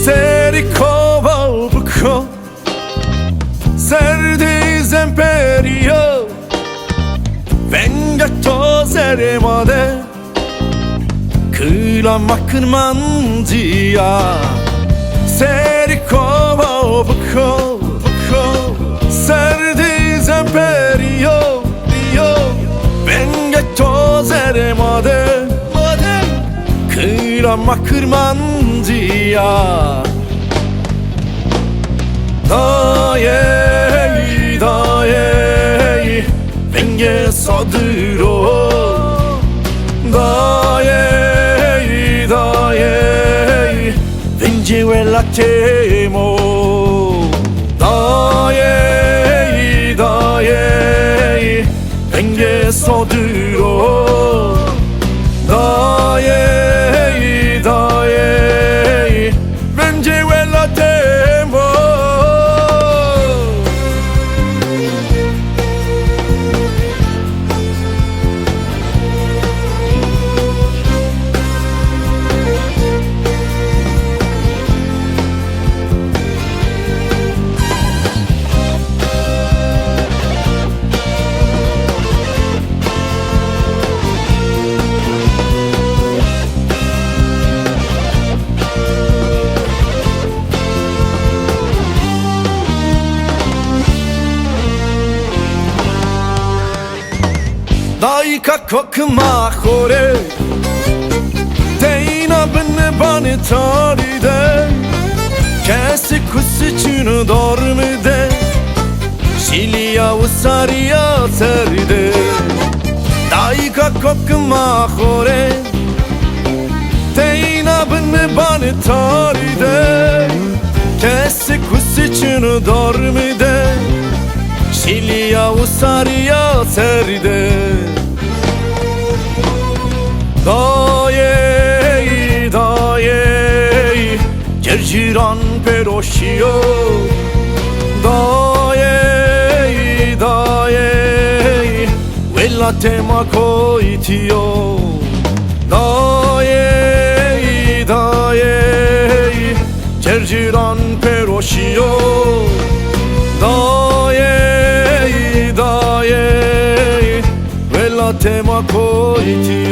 Serikował buko, serdy zemperio, vengato zeremade, kıla makın mandia. Serikował buko, serdy zemperio, vengato zeremade, kıla makın mandia. Dayey, dayey, venge sadro. Dayey, dayey, venge vela temo. Dayey, dayey, venge sadro. Dayey, dayey, venge vela temo. Daika kokma khore, teina benne bani taride, kesi kusichunu dormide, şiliya usariya serde. Daika kokma khore, teina benne bani taride, kesi kusichunu dormide, şiliya usariya serde. Dayey, dayey, gerciran peroşiyo. Dayey, dayey, vela tema koitiyo. Dayey, dayey, gerciran peroşiyo. Dayey, dayey, vela tema koitiyo.